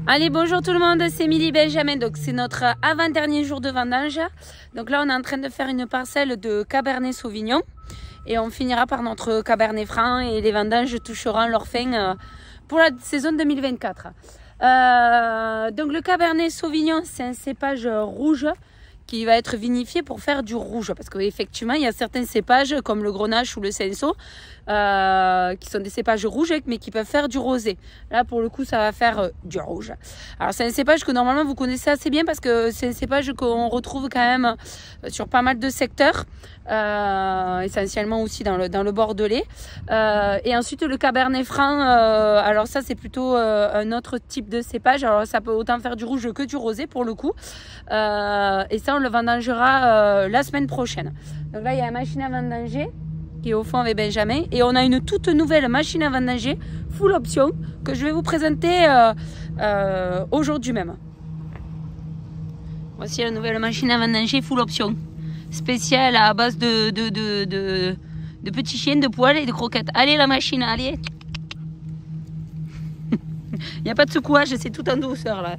Allez, bonjour tout le monde, c'est Émilie Benjamin. Donc c'est notre avant-dernier jour de vendange. Donc là on est en train de faire une parcelle de Cabernet Sauvignon et on finira par notre Cabernet Franc et les vendanges toucheront leur fin pour la saison 2024. Donc le Cabernet Sauvignon, c'est un cépage rouge qui va être vinifié pour faire du rouge, parce qu'effectivement il y a certains cépages comme le Grenache ou le Cinsault qui sont des cépages rouges mais qui peuvent faire du rosé. Là pour le coup ça va faire du rouge. Alors c'est un cépage que normalement vous connaissez assez bien parce que c'est un cépage qu'on retrouve quand même sur pas mal de secteurs, essentiellement aussi dans le Bordelais. Et ensuite le Cabernet Franc, alors ça c'est plutôt un autre type de cépage. Alors ça peut autant faire du rouge que du rosé pour le coup. Et ça on le vendangera la semaine prochaine. Donc là il y a la machine à vendanger qui est au fond avec Benjamin et on a une toute nouvelle machine à vendanger full option que je vais vous présenter aujourd'hui même. Voici la nouvelle machine à vendanger full option spéciale à base de petits chiens, de poils et de croquettes. Allez la machine, allez. Il n'y a pas de secouage, c'est tout en douceur là.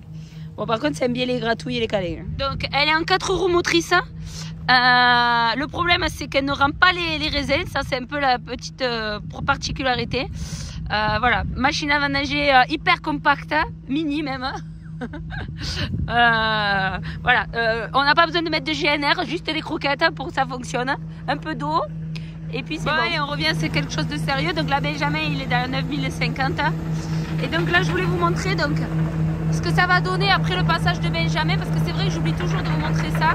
Bon, par contre, c'est un bien les gratouilles et les câlins. Donc, elle est en 4 roues motrices. Le problème, c'est qu'elle ne rend pas les raisins. Ça, c'est un peu la petite particularité. Voilà, machine à vendanger hyper compacte, mini même. Voilà, on n'a pas besoin de mettre de GNR, juste les croquettes pour que ça fonctionne. Un peu d'eau. Et puis, c'est bon. Et on revient, c'est quelque chose de sérieux. Donc, là, Benjamin, il est dans 9050. Et donc, là, je voulais vous montrer donc ce que ça va donner après le passage de Benjamin, parce que c'est vrai que j'oublie toujours de vous montrer ça.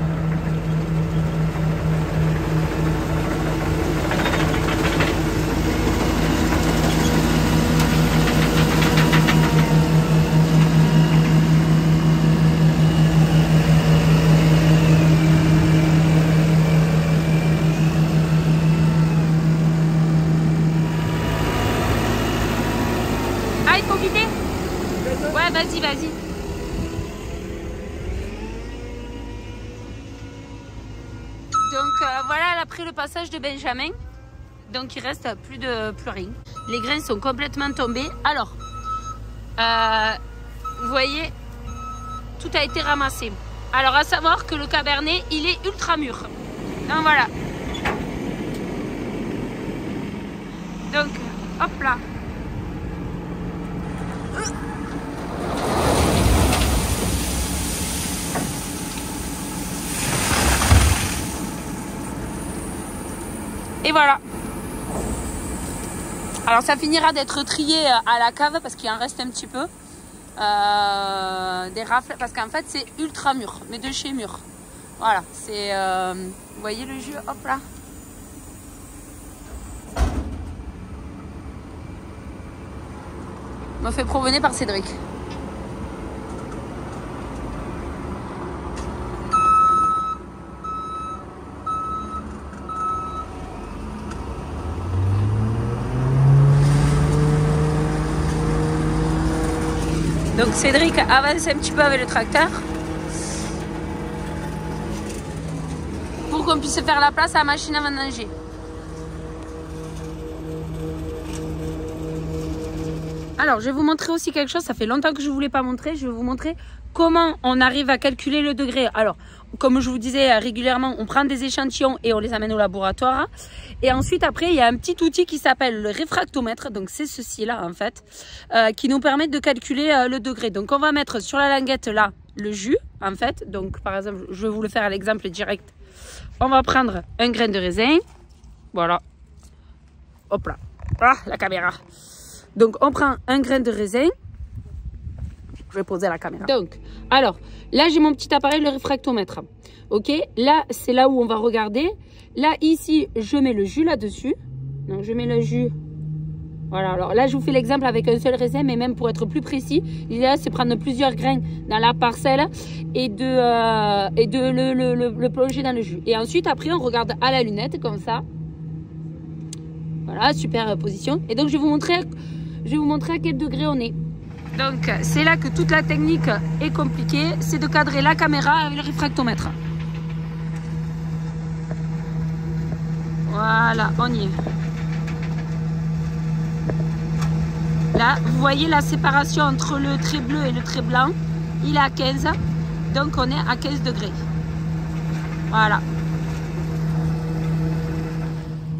Ah, il faut guider? Ouais, vas-y, vas-y. Donc voilà, après le passage de Benjamin, donc il reste plus rien. Les grains sont complètement tombés. Alors, vous voyez, tout a été ramassé. Alors à savoir que le Cabernet, il est ultra mûr. Donc voilà. Donc, hop là. Et voilà. Alors ça finira d'être trié à la cave parce qu'il en reste un petit peu. Des rafles, parce qu'en fait c'est ultra mûr, mais de chez mûr. Voilà, c'est... vous voyez le jus, hop là. Me fait promener par Cédric. Donc Cédric avance un petit peu avec le tracteur pour qu'on puisse faire la place à la machine à vendanger. Alors je vais vous montrer aussi quelque chose, ça fait longtemps que je ne vous l'ai pas montré, je vais vous montrer comment on arrive à calculer le degré. Alors comme je vous disais régulièrement, on prend des échantillons et on les amène au laboratoire. Et ensuite après il y a un petit outil qui s'appelle le réfractomètre, donc c'est ceci là en fait, qui nous permet de calculer le degré. Donc on va mettre sur la languette là le jus en fait, donc par exemple je vais vous le faire à l'exemple direct. On va prendre un grain de raisin, voilà, hop là, ah la caméra. Donc on prend un grain de raisin, je vais poser la caméra. Donc alors là j'ai mon petit appareil, le réfractomètre, ok, là c'est là où on va regarder. Là ici je mets le jus là dessus, donc je mets le jus, voilà. Alors là je vous fais l'exemple avec un seul raisin, mais même pour être plus précis, l'idéal c'est prendre plusieurs grains dans la parcelle et de le plonger dans le jus. Et ensuite après on regarde à la lunette comme ça, voilà, super position. Et donc je vais vous montrer à quel degré on est. Donc c'est là que toute la technique est compliquée, c'est de cadrer la caméra avec le réfractomètre. Voilà, on y est. Là, vous voyez la séparation entre le trait bleu et le trait blanc. Il est à 15. Donc on est à 15 degrés. Voilà.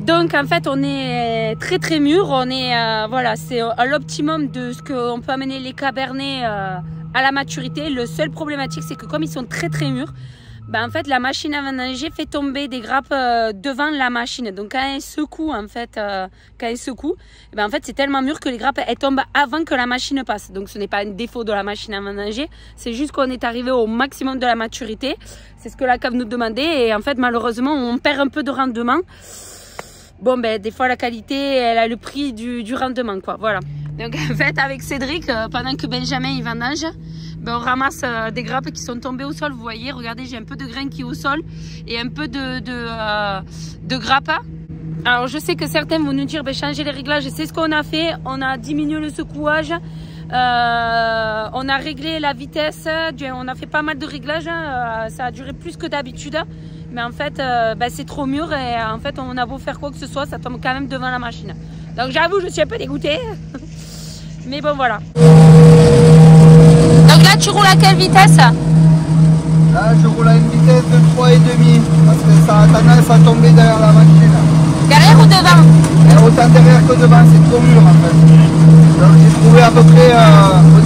Donc en fait on est très mûr. On est voilà, c'est à l'optimum de ce qu'on peut amener les cabernets à la maturité. Le seul problématique, c'est que comme ils sont très mûrs, ben en fait la machine à vendanger fait tomber des grappes devant la machine. Donc quand elle secoue en fait, ben en fait c'est tellement mûr que les grappes elles tombent avant que la machine passe. Donc ce n'est pas un défaut de la machine à vendanger, c'est juste qu'on est arrivé au maximum de la maturité. C'est ce que la cave nous demandait et en fait malheureusement on perd un peu de rendement. Bon ben des fois la qualité elle a le prix du rendement quoi, voilà. Donc en fait avec Cédric, pendant que Benjamin il vendange, ben, on ramasse des grappes qui sont tombées au sol. Vous voyez, regardez, j'ai un peu de grain qui est au sol et un peu de grappes. Alors je sais que certains vont nous dire ben, changer les réglages, c'est ce qu'on a fait. On a diminué le secouage, on a réglé la vitesse, on a fait pas mal de réglages, ça a duré plus que d'habitude. Mais en fait, ben, c'est trop mûr et en fait, on a beau faire quoi que ce soit, ça tombe quand même devant la machine. Donc j'avoue, je suis un peu dégoûtée. Mais bon, voilà. Donc là, tu roules à quelle vitesse? Là, je roule à une vitesse de 3,5 parce que ça a tendance à tomber derrière la machine. Derrière ou devant? Et autant derrière que devant, c'est trop mûr en fait. Donc j'ai trouvé à peu près,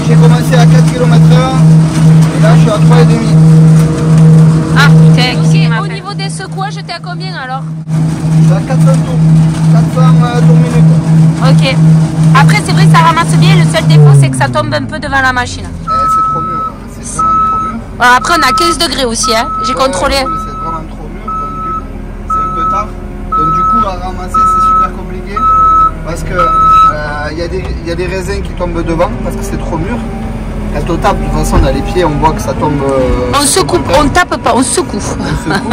j'ai commencé à 4 km/h et là je suis à 3,5. Ah putain, okay. Au niveau des secouages, j'étais à combien alors? Je suis à 400 tours, 400 tours minutes. Ok. Après, c'est vrai que ça ramasse bien. Le seul défaut, c'est que ça tombe un peu devant la machine. C'est trop mûr, c'est vraiment trop mûr. Alors, après, on a 15 degrés aussi, hein. J'ai contrôlé. C'est vraiment trop mûr, donc c'est un peu tard. Donc du coup, à ramasser, c'est super compliqué. Parce que y a des raisins qui tombent devant, parce que c'est trop mûr. Quand on tape, de toute façon, dans les pieds, on voit que ça tombe... on secoue, on tape pas, on secoue. On secoue.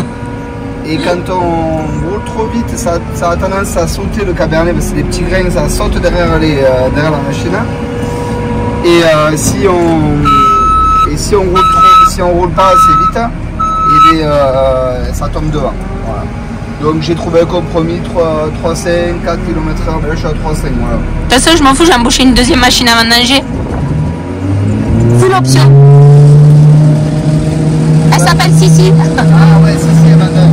Et quand on roule trop vite, ça a tendance à sauter le cabernet, parce que c'est des petits grains, ça saute derrière la machine. Et si on roule pas assez vite, et ça tombe devant. Voilà. Donc j'ai trouvé un compromis, 3,5, 4 km/h, là je suis à 3,5. Voilà. De toute façon, je m'en fous, j'ai embauché une deuxième machine à vendanger. Full option. Elle s'appelle Sissi. Ah ouais, Sissi et vendange.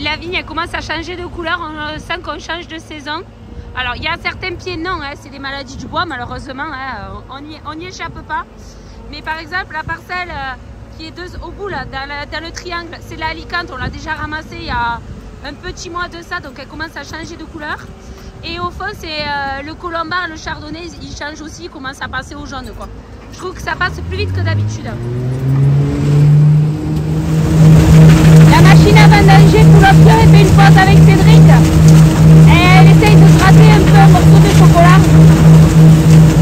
La vigne elle commence à changer de couleur, on sent qu'on change de saison. Alors il y a certains pieds non, hein, c'est des maladies du bois malheureusement, hein, on n'y échappe pas. Mais par exemple la parcelle qui est au bout là, dans le triangle, c'est la Alicante, on l'a déjà ramassée il y a un petit mois de ça, donc elle commence à changer de couleur. Et au fond c'est le colombard, le chardonnay, il change aussi, il commence à passer au jaune quoi. Je trouve que ça passe plus vite que d'habitude. La machine à vendanger pour l'option, elle fait une pause avec Cédric et elle essaye de gratter un peu un morceau de chocolat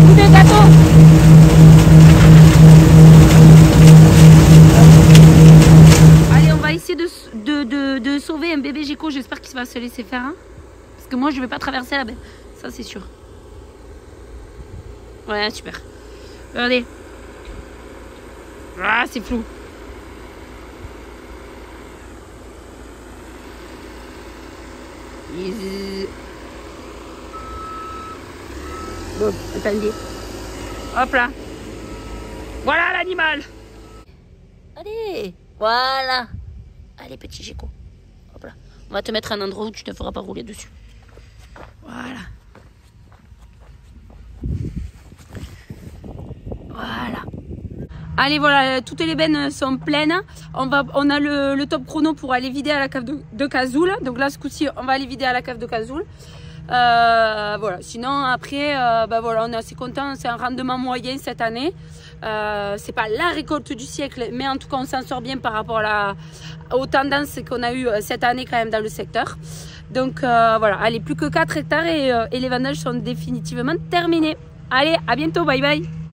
ou de gâteau. Allez, on va essayer de sauver un bébé Géco. J'espère qu'il va se laisser faire. Hein, parce que moi, je ne vais pas traverser la baie. Ça, c'est sûr. Ouais, super. Regardez. Ah, c'est flou. Bon, attendez. Hop là. Voilà l'animal. Allez, voilà. Allez, petit Géco. Hop là. On va te mettre à un endroit où tu ne te feras pas rouler dessus. Voilà. Voilà. Allez, voilà, toutes les bennes sont pleines. On a le top chrono pour aller vider à la cave de Cazoul. Donc là, ce coup-ci, on va aller vider à la cave de Cazoul. Voilà. Sinon, après, voilà, on est assez content. C'est un rendement moyen cette année. C'est pas la récolte du siècle, mais en tout cas, on s'en sort bien par rapport aux tendances qu'on a eues cette année quand même dans le secteur. Donc voilà, allez, plus que 4 hectares et les vendanges sont définitivement terminées. Allez, à bientôt, bye bye.